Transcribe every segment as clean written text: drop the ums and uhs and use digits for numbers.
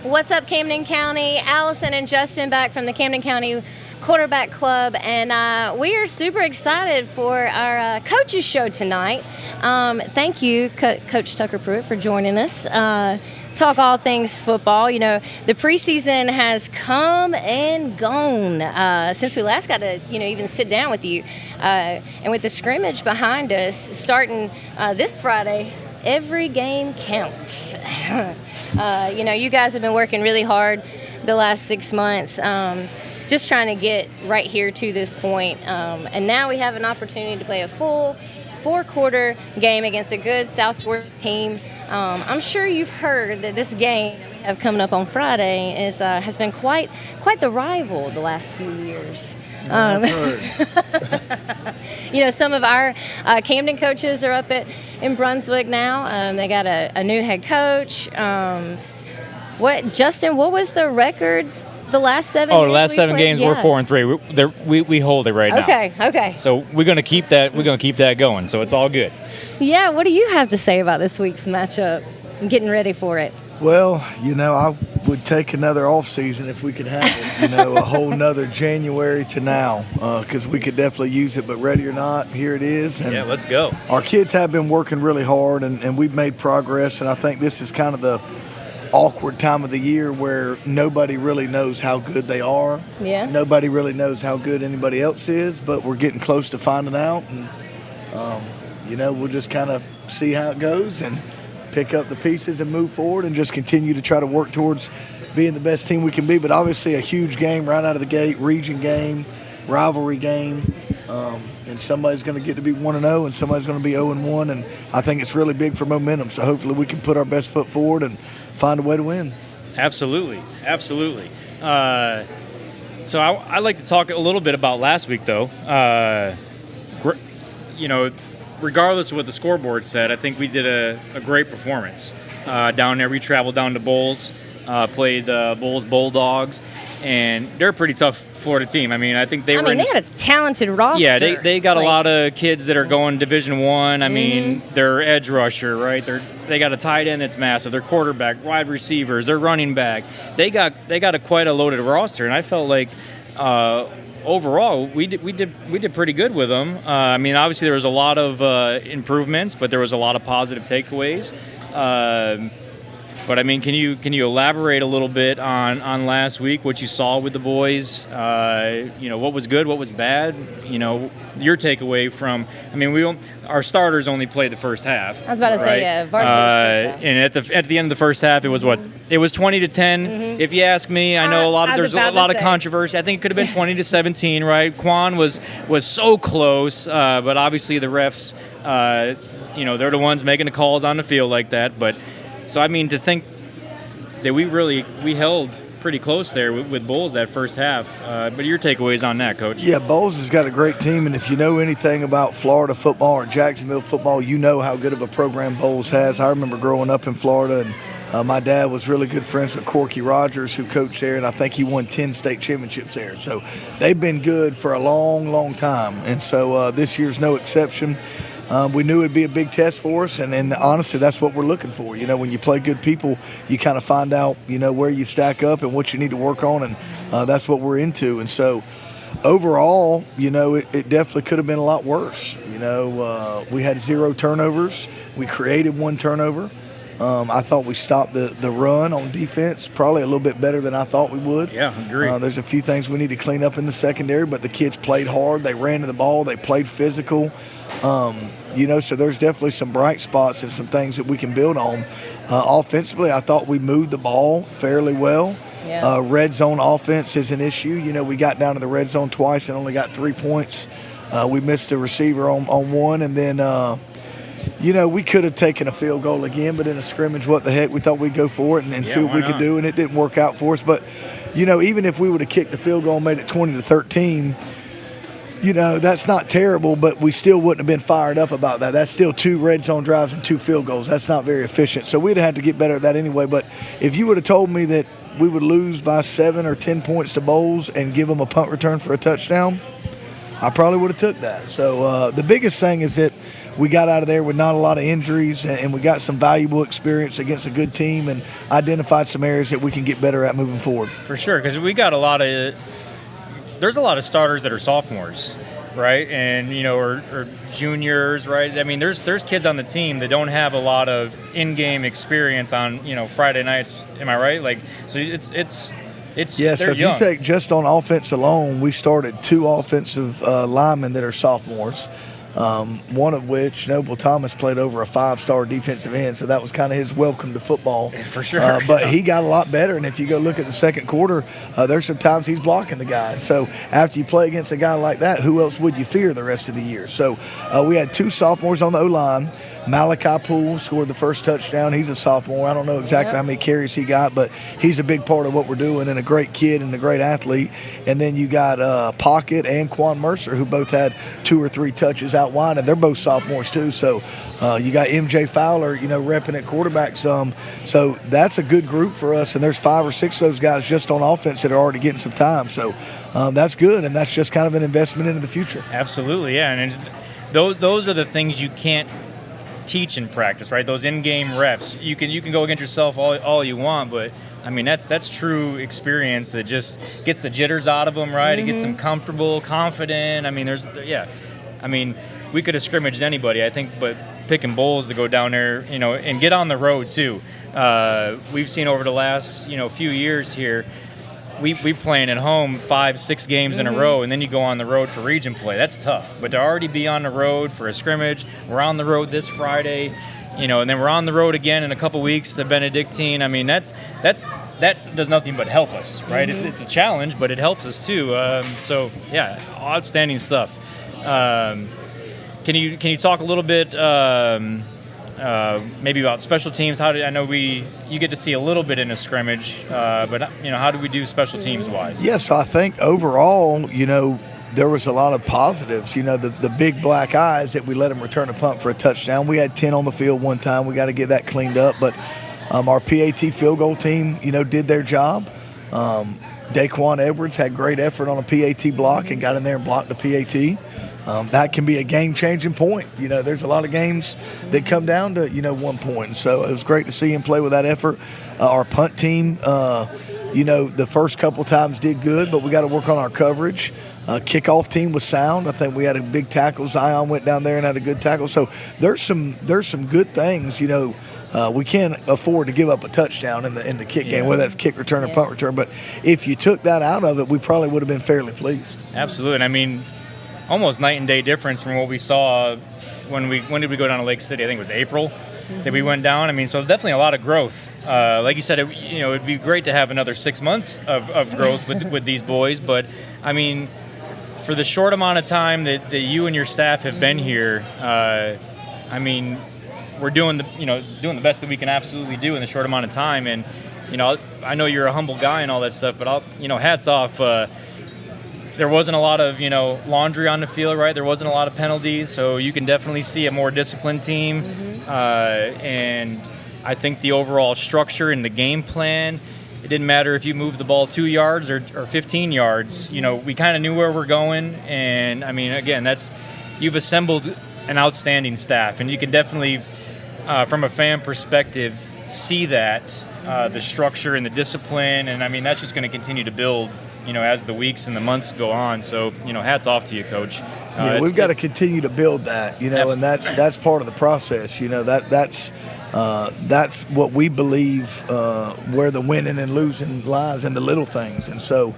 What's up, Camden County? Allison and Justin back from the Camden County Quarterback Club, and we are super excited for our coaches show tonight. Thank you, Coach Tucker Pruitt, for joining us. Talk all things football. You know, the preseason has come and gone since we last got to, even sit down with you. And with the scrimmage behind us, starting this Friday, every game counts. You guys have been working really hard the last 6 months, just trying to get right here to this point. And now we have an opportunity to play a full 4-quarter game against a good South Georgia team. I'm sure you've heard that this game that we have coming up on Friday has been quite the rival the last few years. I've heard. Some of our Camden coaches are up in Brunswick now. They got a new head coach. Justin, what was the record the last 7 games? The last 7 games we're 4-3. We hold it right now. Okay. So we're going to keep that. We're going to keep that going. So it's all good. Yeah. What do you have to say about this week's matchup? Getting ready for it. Well, I would take another off season if we could have it. A whole nother January to now, because we could definitely use it. But ready or not, here it is. And yeah, let's go. Our kids have been working really hard, and we've made progress. And I think this is kind of the awkward time of the year where nobody really knows how good they are. Yeah. Nobody really knows how good anybody else is, but we're getting close to finding out. And, we'll just kind of see how it goes and pick up the pieces and move forward and just continue to try to work towards being the best team we can be. But obviously a huge game right out of the gate, region game, rivalry game. And somebody's going to get to be 1-0 and somebody's going to be 0-1. And I think it's really big for momentum. So hopefully we can put our best foot forward and find a way to win. Absolutely. So I'd like to talk a little bit about last week, though. Regardless of what the scoreboard said, I think we did a great performance. Down there, we traveled down to Bolles, played the Bolles Bulldogs, and they're a pretty tough Florida team. I mean, I think they they got a talented roster. Yeah, they got a lot of kids that are going Division I. I mean, their edge rusher, right? They got a tight end that's massive. Their quarterback, wide receivers, their running back. They got quite a loaded roster, and I felt like overall we did pretty good with them. I mean, obviously there was a lot of improvements, but there was a lot of positive takeaways. But I mean, can you elaborate a little bit on last week, what you saw with the boys? What was good, what was bad? Your takeaway from. I mean, our starters only played the first half. I was about to say, yeah, varsity. And at the end of the first half, it was what? It was 20-10. Mm-hmm. If you ask me, I know there's a lot of controversy. I think it could have been 20-17, right? Quan was so close, but obviously the refs, they're the ones making the calls on the field like that, but. So, I mean, to think that we held pretty close there with Bolles that first half. But your takeaways on that, Coach? Yeah, Bolles has got a great team, and if you know anything about Florida football or Jacksonville football, you know how good of a program Bolles has. I remember growing up in Florida, and my dad was really good friends with Corky Rogers, who coached there, and I think he won 10 state championships there. So they've been good for a long, long time, and so this year's no exception. We knew it would be a big test for us, and honestly, that's what we're looking for. When you play good people, you kind of find out, where you stack up and what you need to work on, and that's what we're into. And so overall, it definitely could have been a lot worse. We had 0 turnovers. We created 1 turnover. I thought we stopped the run on defense probably a little bit better than I thought we would. Yeah, agree. There's a few things we need to clean up in the secondary, but the kids played hard. They ran to the ball. They played physical. So there's definitely some bright spots and some things that we can build on. Offensively, I thought we moved the ball fairly well. Yeah. Red zone offense is an issue. We got down to the red zone twice and only got 3 points. We missed a receiver on one, and then, we could have taken a field goal again, but in a scrimmage, what the heck, we thought we'd go for it and see what we could do, and it didn't work out for us. But, even if we would have kicked the field goal and made it 20-13, that's not terrible, but we still wouldn't have been fired up about that. That's still 2 red zone drives and 2 field goals. That's not very efficient. So we'd have had to get better at that anyway. But if you would have told me that we would lose by 7 or 10 points to Bolles and give them a punt return for a touchdown, I probably would have took that. So the biggest thing is that we got out of there with not a lot of injuries, and we got some valuable experience against a good team and identified some areas that we can get better at moving forward. For sure, because we got there's a lot of starters that are sophomores, right? And, or juniors, right? I mean, there's kids on the team that don't have a lot of in-game experience on, Friday nights. Am I right? Like, so it's yeah, so if young. you take just on offense alone, we started 2 offensive linemen that are sophomores, one of which, Noble Thomas, played over a 5-star defensive end, so that was kind of his welcome to football. For sure. But he got a lot better, and if you go look at the second quarter, there's some times he's blocking the guy. So after you play against a guy like that, who else would you fear the rest of the year? So we had 2 sophomores on the O-line. Malachi Poole scored the first touchdown. He's a sophomore. I don't know exactly how many carries he got, but he's a big part of what we're doing and a great kid and a great athlete. And then you got Pocket and Quan Mercer, who both had 2 or 3 touches out wide, and they're both sophomores too. So you got MJ Fowler, repping at quarterback some. So that's a good group for us, and there's 5 or 6 of those guys just on offense that are already getting some time. So that's good, and that's just kind of an investment into the future. Absolutely, yeah. And those are the things you can't teach in practice, right? Those in-game reps. You can go against yourself all you want, but I mean that's true experience that just gets the jitters out of them, right? Mm-hmm. It gets them comfortable, confident. I mean, I mean, we could have scrimmaged anybody, I think, but picking Bolles to go down there, and get on the road too. We've seen over the last few years here. We playing at home 5-6 games in a row, and then you go on the road for region play. That's tough. But to already be on the road for a scrimmage, we're on the road this Friday, and then we're on the road again in a couple weeks to Benedictine. I mean, that does nothing but help us, right? Mm-hmm. It's a challenge, but it helps us too. So yeah, outstanding stuff. Can you talk a little bit? Maybe about special teams. I know you get to see a little bit in a scrimmage, but how do we do special teams wise? Yes, I think overall, there was a lot of positives. The big black eyes that we let them return a punt for a touchdown. We had 10 on the field one time. We got to get that cleaned up. But our PAT field goal team, did their job. Daquan Edwards had great effort on a PAT block and got in there and blocked the PAT. That can be a game-changing point. There's a lot of games that come down to, 1 point. So it was great to see him play with that effort. Our punt team, the first couple times did good, but we got to work on our coverage. Kickoff team was sound. I think we had a big tackle. Zion went down there and had a good tackle. So there's some good things. We can't afford to give up a touchdown in the kick game, whether that's kick return or punt return. But if you took that out of it, we probably would have been fairly pleased. Absolutely. And I mean, almost night and day difference from what we saw when did we go down to Lake City? I think it was April that we went down. I mean, so definitely a lot of growth. Like you said, it'd be great to have another 6 months of growth with these boys. But I mean, for the short amount of time that you and your staff have been here, I mean, we're doing the best that we can absolutely do in the short amount of time. And I know you're a humble guy and all that stuff, but hats off. There wasn't a lot of, laundry on the field, right? There wasn't a lot of penalties, so you can definitely see a more disciplined team. Mm-hmm. And I think the overall structure and the game plan, it didn't matter if you moved the ball 2 yards or 15 yards. We kind of knew where we're going. And, I mean, again, you've assembled an outstanding staff, and you can definitely, from a fan perspective, see that, the structure and the discipline. And, I mean, that's just going to continue to build as the weeks and the months go on. So, hats off to you, Coach. We've got to continue to build that, and that's part of the process. That's what we believe where the winning and losing lies in the little things. And so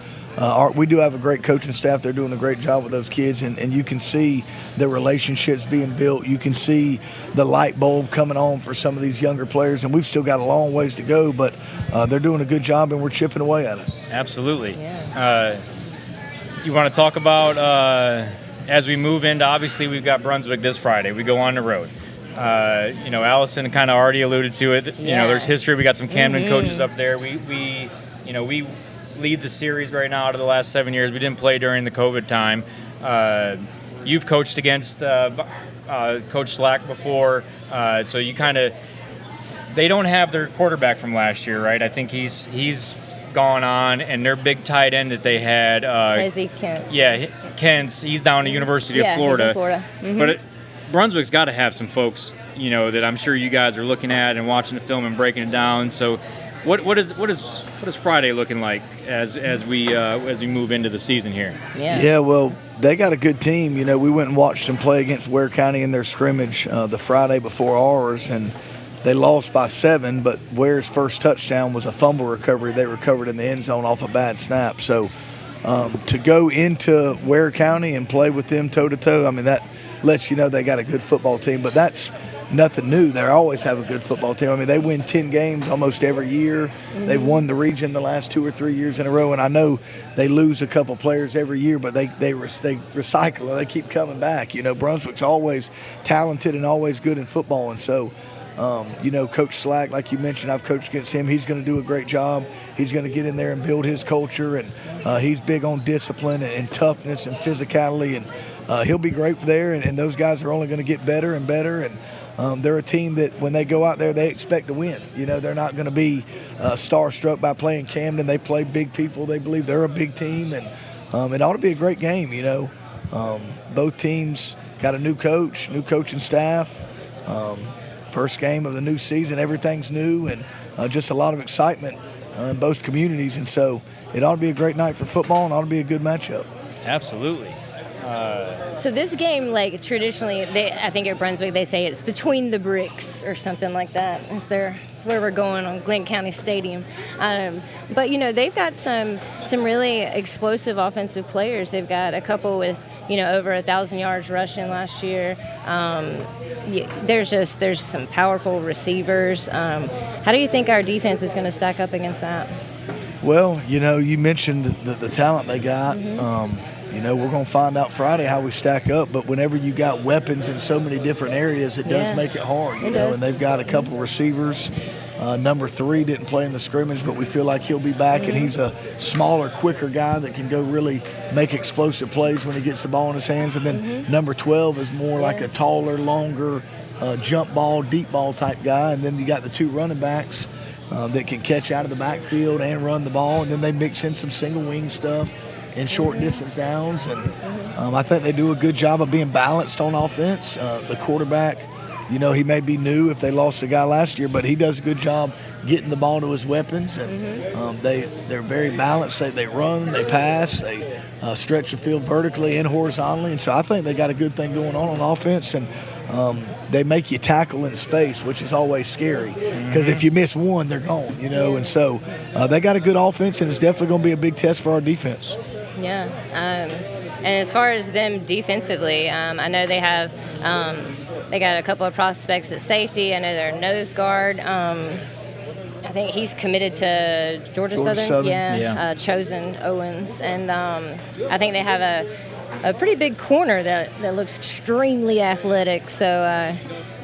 we do have a great coaching staff. They're doing a great job with those kids, and you can see the relationships being built. You can see the light bulb coming on for some of these younger players, and we've still got a long ways to go, but they're doing a good job, and we're chipping away at it. Absolutely. Yeah. You want to talk about as we move into, obviously we've got Brunswick this Friday. We go on the road. Allison kind of already alluded to it. There's history. We got some Camden coaches up there. We lead the series right now out of the last 7 years. We didn't play during the COVID time. You've coached against Coach Slack before, so you kind of – they don't have their quarterback from last year, right? I think he's gone on, and their big tight end that they had Izzy Kent. Yeah, Kent's. He's down at University of Florida. He's in Florida. Mm-hmm. But Brunswick's got to have some folks, that I'm sure you guys are looking at and watching the film and breaking it down. So, what is Friday looking like as we move into the season here? Yeah. Well, they got a good team. We went and watched them play against Ware County in their scrimmage the Friday before ours, and they lost by 7. But Ware's first touchdown was a fumble recovery. They recovered in the end zone off a bad snap. So to go into Ware County and play with them toe to toe, I mean, that lets you know they got a good football team. But that's nothing new. They always have a good football team. I mean, they win 10 games almost every year. Mm-hmm. They've won the region the last 2 or 3 years in a row, and I know they lose a couple players every year, but they recycle and they keep coming back. Brunswick's always talented and always good in football, and so Coach Slack, like you mentioned, I've coached against him. He's going to do a great job. He's going to get in there and build his culture, and he's big on discipline and toughness and physicality, and he'll be great there, and those guys are only going to get better and better, and they're a team that when they go out there, they expect to win. They're not going to be starstruck by playing Camden. They play big people. They believe they're a big team, and it ought to be a great game, Both teams got a new coaching staff. First game of the new season, everything's new, and just a lot of excitement in both communities. And so it ought to be a great night for football and ought to be a good matchup. Absolutely. So this game, like traditionally, I think at Brunswick they say it's between the bricks or something like that. Is there where we're going on Glynn County Stadium? But they've got some really explosive offensive players. They've got a couple with over 1,000 yards rushing last year. There's some powerful receivers. How do you think our defense is going to stack up against that? Well, you mentioned the talent they got. Mm-hmm. We're going to find out Friday how we stack up, but whenever you got weapons in so many different areas, it does make it hard, and they've got a couple receivers. Number 3 didn't play in the scrimmage, but we feel like he'll be back, and he's a smaller, quicker guy that can go really make explosive plays when he gets the ball in his hands. And then number 12 is more like a taller, longer, jump ball, deep ball type guy. And then you got the 2 running backs that can catch out of the backfield and run the ball. And then they mix in some single wing stuff and short distance downs. And I think they do a good job of being balanced on offense. The quarterback, he may be new if they lost the guy last year, but he does a good job getting the ball to his weapons. And they're very balanced. They run, they pass, they stretch the field vertically and horizontally. And so I think they got a good thing going on offense. And they make you tackle in space, which is always scary because if you miss one, they're gone, And so they got a good offense, and it's definitely going to be a big test for our defense. Yeah. And as far as them defensively, I know they have they got a couple of prospects at safety. I know their nose guard. I think he's committed to Georgia Southern. Yeah. Chosen Owens. And I think they have a pretty big corner that looks extremely athletic. So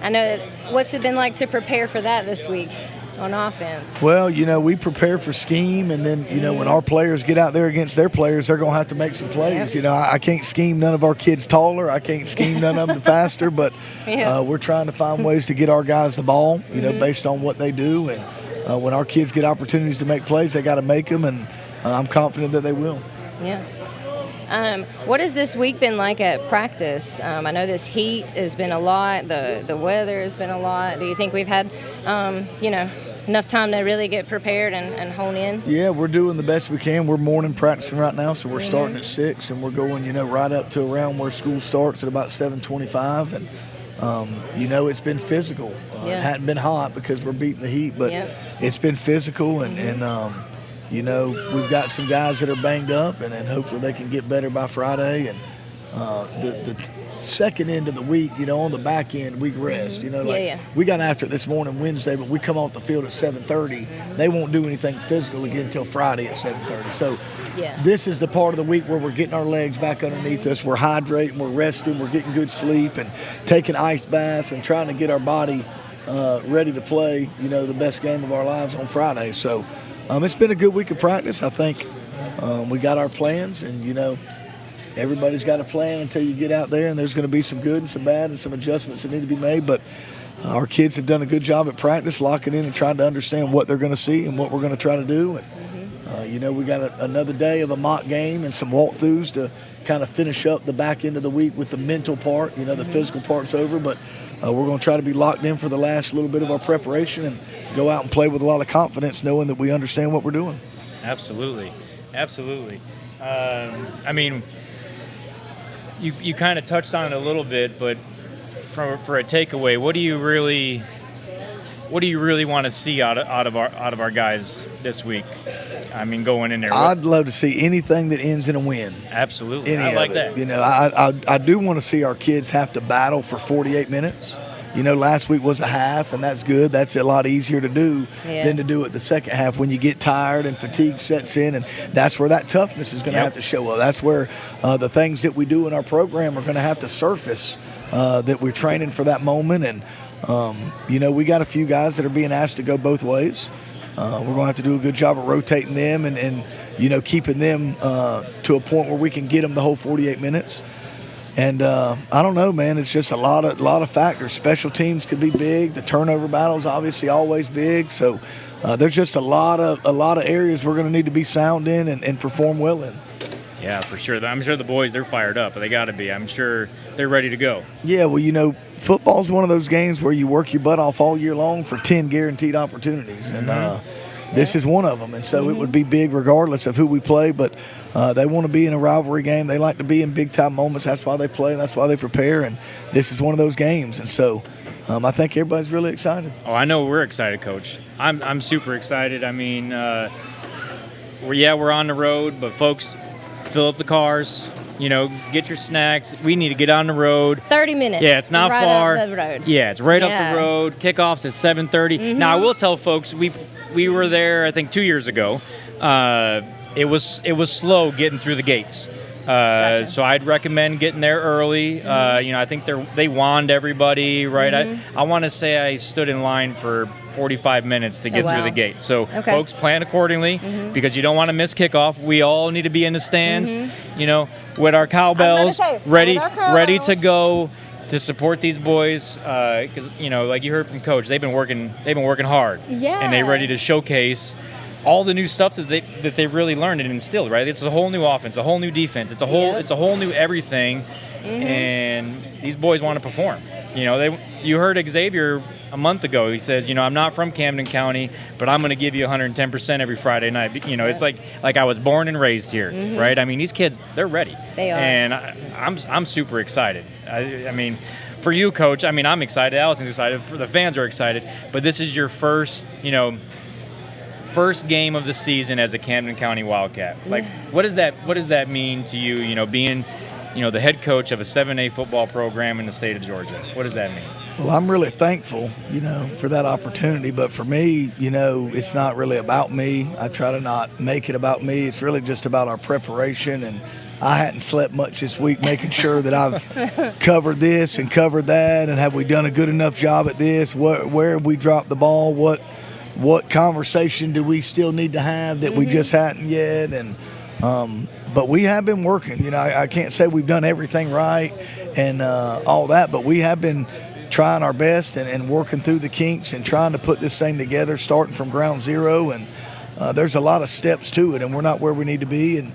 I know what's it been like to prepare for that this week on offense? Well, we prepare for scheme, and then, when our players get out there against their players, they're going to have to make some plays. Yep. I can't scheme none of our kids taller. I can't scheme none of them faster, but we're trying to find ways to get our guys the ball, based on what they do. And when our kids get opportunities to make plays, they got to make them, and I'm confident that they will. Yeah. What has this week been like at practice? I know this heat has been a lot. The weather has been a lot. Do you think we've had, enough time to really get prepared and hone in? Yeah, we're doing the best we can. We're morning practicing right now, so we're starting at 6, and we're going, right up to around where school starts at about 7:25. And, it's been physical. It hadn't been hot because we're beating the heat, but it's been physical, and we've got some guys that are banged up, and hopefully they can get better by Friday. And the second end of the week, on the back end, we rest. We got after it this morning, Wednesday, but we come off the field at 7:30. They won't do anything physical again until Friday at 7:30. So this is the part of the week where we're getting our legs back underneath us. We're hydrating, we're resting, we're getting good sleep, and taking ice baths and trying to get our body ready to play, the best game of our lives on Friday. So it's been a good week of practice. I think we got our plans, and, everybody's got a plan until you get out there, and there's going to be some good and some bad and some adjustments that need to be made. But our kids have done a good job at practice, locking in and trying to understand what they're going to see and what we're going to try to do. And, We got another day of a mock game and some walkthroughs to kind of finish up the back end of the week with the mental part. The physical part's over, but we're going to try to be locked in for the last little bit of our preparation and go out and play with a lot of confidence, knowing that we understand what we're doing. Absolutely. You kind of touched on it a little bit, but for a takeaway, what do you really want to see out of our guys this week? Going in there. I'd love to see anything that ends in a win. Absolutely. I like that. I do want to see our kids have to battle for 48 minutes. Last week was a half, and that's good. That's a lot easier to do than to do it the second half when you get tired and fatigue sets in, and that's where that toughness is going to have to show up. That's where the things that we do in our program are going to have to surface, that we're training for that moment. And, we got a few guys that are being asked to go both ways. We're going to have to do a good job of rotating them and keeping them to a point where we can get them the whole 48 minutes. And I don't know, man. It's just a lot of factors. Special teams could be big. The turnover battle is obviously always big. So there's just a lot of areas we're going to need to be sound in and perform well in. Yeah, for sure. I'm sure the boys, they're fired up. They got to be. I'm sure they're ready to go. Yeah, well, football's one of those games where you work your butt off all year long for 10 guaranteed opportunities. And this is one of them. And so it would be big regardless of who we play. But they want to be in a rivalry game. They like to be in big-time moments. That's why they play. That's why they prepare. And this is one of those games. And so I think everybody's really excited. Oh, I know we're excited, Coach. I'm super excited. We're on the road, but folks, fill up the cars. Get your snacks. We need to get on the road. 30 minutes. Yeah, it's not right far. Up the road. Yeah, it's right up the road. Kickoff's at 7:30. Now, I will tell folks, we were there, I think, 2 years ago. It was slow getting through the gates. Gotcha. So I'd recommend getting there early. I think they wand everybody, right? I want to say I stood in line for 45 minutes to get through the gate. So folks, plan accordingly because you don't want to miss kickoff. We all need to be in the stands, with our cowbells ready to go to support these boys. Because like you heard from Coach, they've been working hard, and they're ready to showcase all the new stuff that they've really learned and instilled, right? It's a whole new offense, a whole new defense. It's a whole new everything, and these boys want to perform. You heard Xavier a month ago. He says, I'm not from Camden County, but I'm going to give you 110% every Friday night. It's like I was born and raised here, right? These kids, they're ready. They are. And I'm super excited. For you, Coach, I'm excited. Allison's excited. The fans are excited. But this is your first game of the season as a Camden County Wildcat. What does that mean to you, being the head coach of a 7A football program in the state of Georgia? What does that mean? Well, I'm really thankful, for that opportunity. But for me, it's not really about me. I try to not make it about me. It's really just about our preparation. And I hadn't slept much this week making sure that I've covered this and covered that. And have we done a good enough job at this? Where have we dropped the ball? What conversation do we still need to have that we just hadn't yet? And but we have been working. I can't say we've done everything right and all that, but we have been trying our best and working through the kinks and trying to put this thing together, starting from ground zero. And there's a lot of steps to it, and we're not where we need to be. And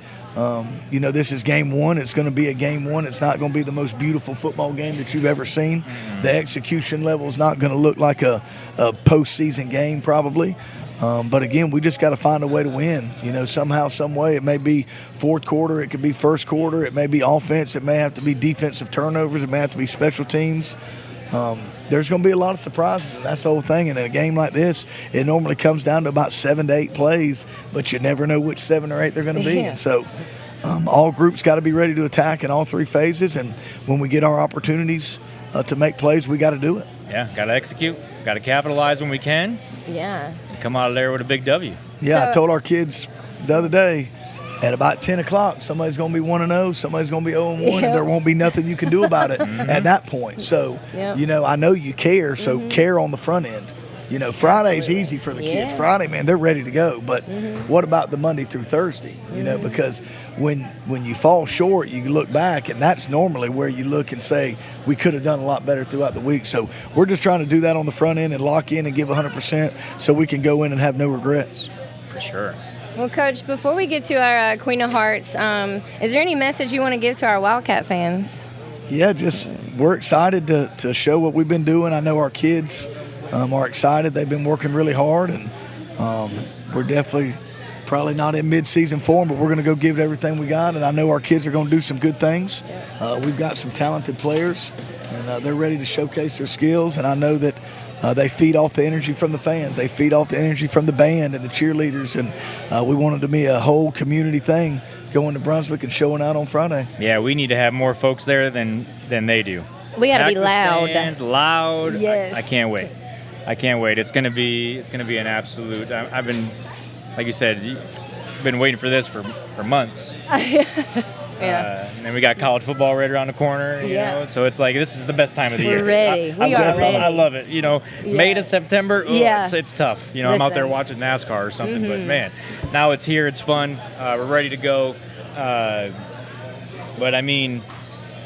this is game one. It's going to be a game one. It's not going to be the most beautiful football game that you've ever seen. The execution level is not going to look like a postseason game probably. But again, we just got to find a way to win. Somehow, some way. It may be fourth quarter. It could be first quarter. It may be offense. It may have to be defensive turnovers. It may have to be special teams. There's going to be a lot of surprises, and that's the whole thing. And in a game like this, it normally comes down to about 7 to 8 plays, but you never know which 7 or 8 they're going to be. And so all groups got to be ready to attack in all 3 phases, and when we get our opportunities to make plays, we got to do it. Yeah, got to execute, got to capitalize when we can. Yeah. And come out of there with a big W. Yeah, I told our kids the other day, at about 10 o'clock, somebody's going to be 1-0, somebody's going to be 0-1, and there won't be nothing you can do about it at that point. So, I know you care, so care on the front end. Friday's easy for the kids. Friday, man, they're ready to go. But what about the Monday through Thursday? Because when you fall short, you look back, and that's normally where you look and say, we could have done a lot better throughout the week. So we're just trying to do that on the front end and lock in and give 100% so we can go in and have no regrets. For sure. Well, Coach, before we get to our Queen of Hearts, is there any message you want to give to our Wildcat fans? Yeah, just we're excited to show what we've been doing. I know our kids are excited. They've been working really hard, and we're definitely probably not in mid-season form, but we're going to go give it everything we got, and I know our kids are going to do some good things. We've got some talented players, and they're ready to showcase their skills, and I know that they feed off the energy from the fans. They feed off the energy from the band and the cheerleaders, and we want it to be a whole community thing going to Brunswick and showing out on Friday. Yeah, we need to have more folks there than they do. We got to be loud. Stands, loud. Yes. I can't wait. I can't wait. It's gonna be an absolute. I've been, like you said, been waiting for this for months. Yeah. And then we got college football right around the corner, you know, so it's like this is the best time of the year. We're ready. We are ready. I love it. You know, May to September, it's tough. You know, I'm out there Listen. watching NASCAR or something, but man, now it's here. It's fun. We're ready to go. But I mean,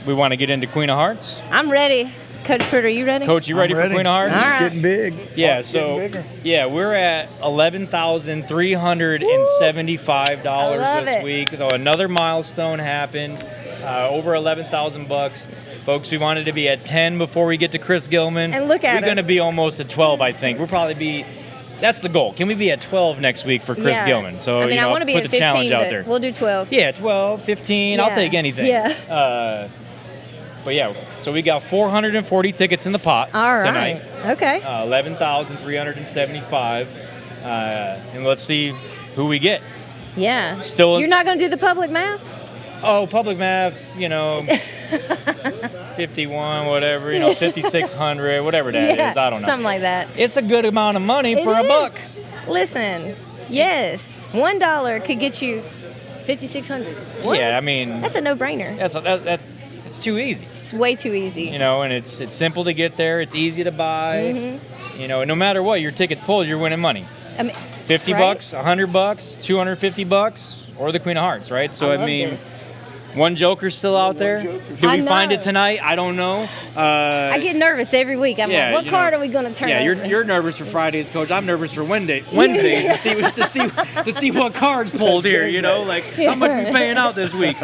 we want to get into Queen of Hearts. I'm ready. Coach Pruitt, are you ready? Coach, you ready for Queen of Hearts? All right. It's getting big. Yeah, It's so getting bigger. yeah, we're at $11,375 love this it. week. So another milestone happened. Over $11,000, folks. We wanted to be at 10 before we get to Chris Gilman. And look at We're going to us. be almost at 12, I think. We'll probably be. That's the goal. Can we be at 12 next week for Chris Gilman? So I mean, I want to be put at the 15, challenge out but there. we'll do 12. Yeah, 12, 15. I'll Yeah. take anything. Yeah. But yeah, so we got 440 tickets in the pot All right. tonight. Okay. 11,375, and let's see who we get. Yeah. Still- You're not going to do the public math? Oh, public math, 51, whatever, 5,600, whatever that is. I don't know. Something like that. It's a good amount of money It for a is. buck. Listen, yes, $1 could get you 5,600. What? Yeah, I mean, That's a no-brainer. it's too easy. It's way too easy. And it's simple to get there. It's easy to buy. No matter what, your ticket's pulled, you're winning money. I mean, $50, right? $100, $250, or the Queen of Hearts, right? So I love mean, this. one joker's still out there. joker. Do I we find know. it tonight? I don't know. I get nervous every week. I'm yeah, like, what card are we going to turn Yeah, over? you're nervous for Fridays, Coach. I'm nervous for Wednesdays to see what cards pulled here. Like how much we paying out this week.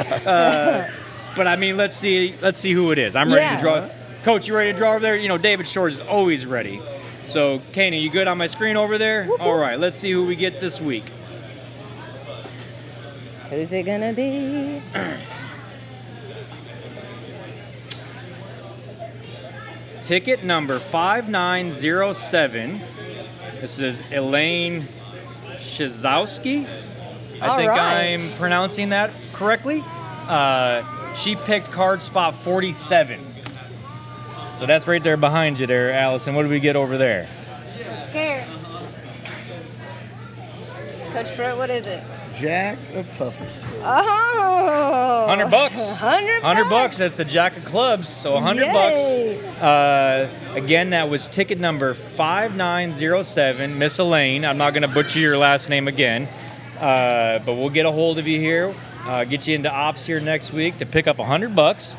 But I mean, let's see who it is. I'm ready to draw. Coach, you ready to draw over there? David Shores is always ready. So, Kane, you good on my screen over there? All right, let's see who we get this week. Who's it going to be? Ticket number 5907. This is Elaine Shazowski. I think I'm pronouncing that correctly. She picked card spot 47. So that's right there behind you there, Allison. What did we get over there? I'm scared. Coach Pruitt, what is it? Jack of Puppets. Oh, $100. $100. That's the Jack of Clubs. So $100. Yay. Again, that was ticket number 5907, Miss Elaine. I'm not going to butcher your last name again, but we'll get a hold of you here. Get you into ops here next week to pick up $100.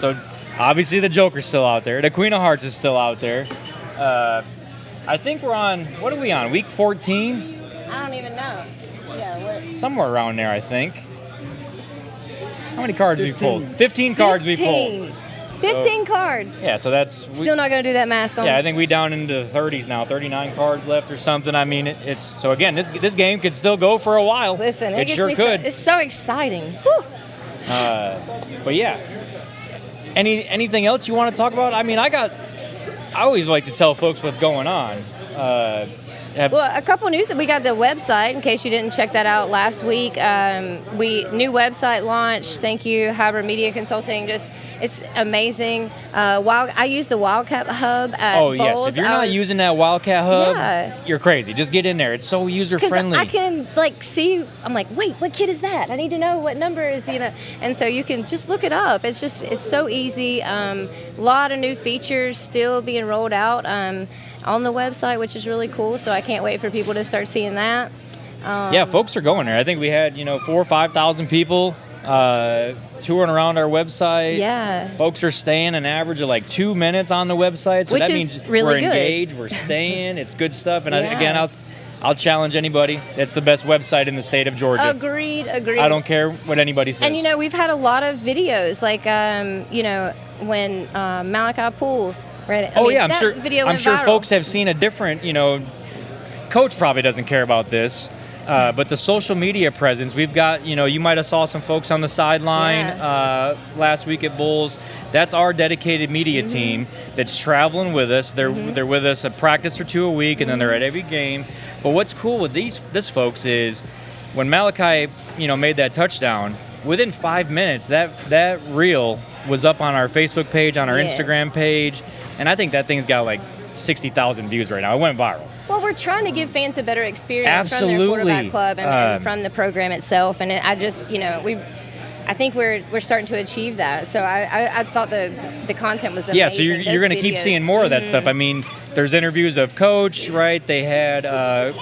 So obviously the Joker's still out there. The Queen of Hearts is still out there. I think we're on. What are we on? Week 14. I don't even know. Yeah, what? Somewhere around there, I think. How many cards we pulled? 15 cards we pulled. 15 cards. Yeah, so that's. Still not going to do that math, though. Yeah, I think we down into the 30s now. 39 cards left or something. I mean, it's so again. This game could still go for a while. Listen, it gets sure me could. it's so exciting. Whew. But yeah. Anything else you want to talk about? I mean, I always like to tell folks what's going on. Well, a couple news. We got the website. In case you didn't check that out last week, new website launch. Thank you, Hybrid Media Consulting. It's amazing. I use the Wildcat Hub at Oh yes, Bolles. if you're not using that Wildcat Hub, Yeah. you're crazy. Just get in there. It's so user Because friendly. I can see. I'm like, wait, what kid is that? I need to know what number is. And so you can just look it up. It's so easy. A lot of new features still being rolled out on the website, which is really cool. So I can't wait for people to start seeing that. Yeah, folks are going there. I think we had 4,000 or 5,000 people touring around our website. Yeah. Folks are staying an average of like 2 minutes on the website, so Which that is means really we're good. engaged, we're staying. It's good stuff. And Yeah. I'll challenge anybody. It's the best website in the state of Georgia. Agreed. I don't care what anybody says. And, we've had a lot of videos, like, when Malachi Poole, right? I'm sure folks have seen a different, Coach probably doesn't care about this. But the social media presence, we've got, you might have saw some folks on the sideline last week at Bolles. That's our dedicated media team that's traveling with us. They're with us a practice or two a week, and then they're at every game. But what's cool with this folks is when Malachi, made that touchdown, within 5 minutes, that reel was up on our Facebook page, on our Instagram page, and I think that thing's got like 60,000 views right now. It went viral. Well, we're trying to give fans a better experience from their quarterback club and from the program itself. And I think we're starting to achieve that. So I thought the content was amazing. Yeah, so you're going to keep seeing more of that stuff. I mean, there's interviews of Coach, right? They had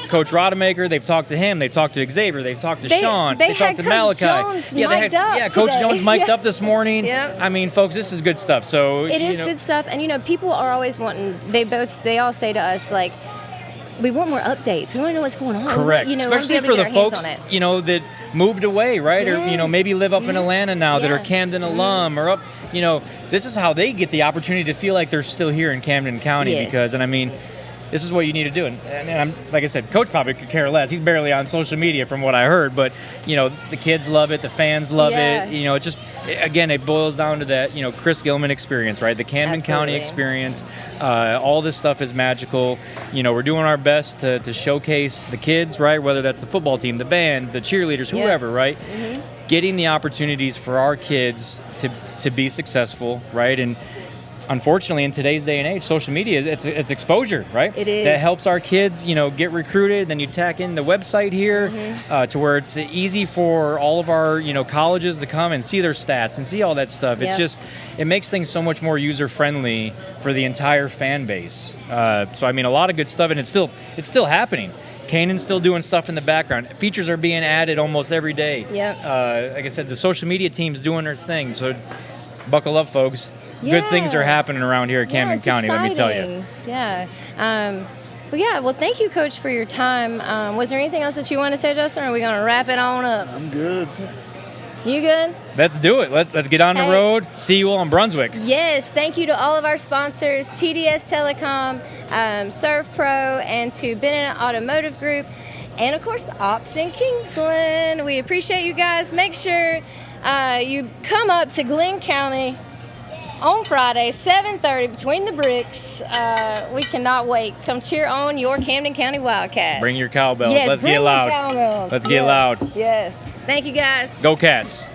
Coach Rodemaker. They've talked to him. They've talked to Xavier. They've talked to Sean. They talked to Coach Malachi. Jones mic'd up Coach today. Jones mic'd up this morning. Yep. I mean, folks, this is good stuff. So it is good stuff. And people are always wanting. They all say to us like, we want more updates. We want to know what's going on. Correct. Especially for the folks, that moved away, right? Or, maybe live up in Atlanta now that are Camden alum or up, this is how they get the opportunity to feel like they're still here in Camden County because, this is what you need to do. And I'm, like I said, Coach probably could care less. He's barely on social media from what I heard, but, the kids love it. The fans love it. It's just, again, it boils down to that, Chris Gilman experience, right? The Camden County experience. All this stuff is magical. We're doing our best to showcase the kids, right? Whether that's the football team, the band, the cheerleaders, whoever, right? Getting the opportunities for our kids to be successful, right? And unfortunately, in today's day and age, social media, it's exposure, right? It is. That helps our kids, get recruited. Then you tack in the website here to where it's easy for all of our, colleges to come and see their stats and see all that stuff. It's it makes things so much more user-friendly for the entire fan base. So, a lot of good stuff, and it's still happening. Canaan's still doing stuff in the background. Features are being added almost every day. Like I said, the social media team's doing their thing. So buckle up, folks. Good things are happening around here at Camden County, exciting. let me tell you. Well, thank you, Coach, for your time. Was there anything else that you want to say, Justin, or are we going to wrap it on up? I'm good. You good? Let's do it. Let's get on the road. See you all in Brunswick. Yes, thank you to all of our sponsors, TDS Telecom, Surf Pro, and to Bennett Automotive Group, and, of course, Ops in Kingsland. We appreciate you guys. Make sure you come up to Glynn County on Friday, 7:30, between the bricks. We cannot wait. Come cheer on your Camden County Wildcats. Bring your cowbells. Yes, Let's bring get loud. Cowbells. Let's get loud. Yes. Thank you, guys. Go Cats.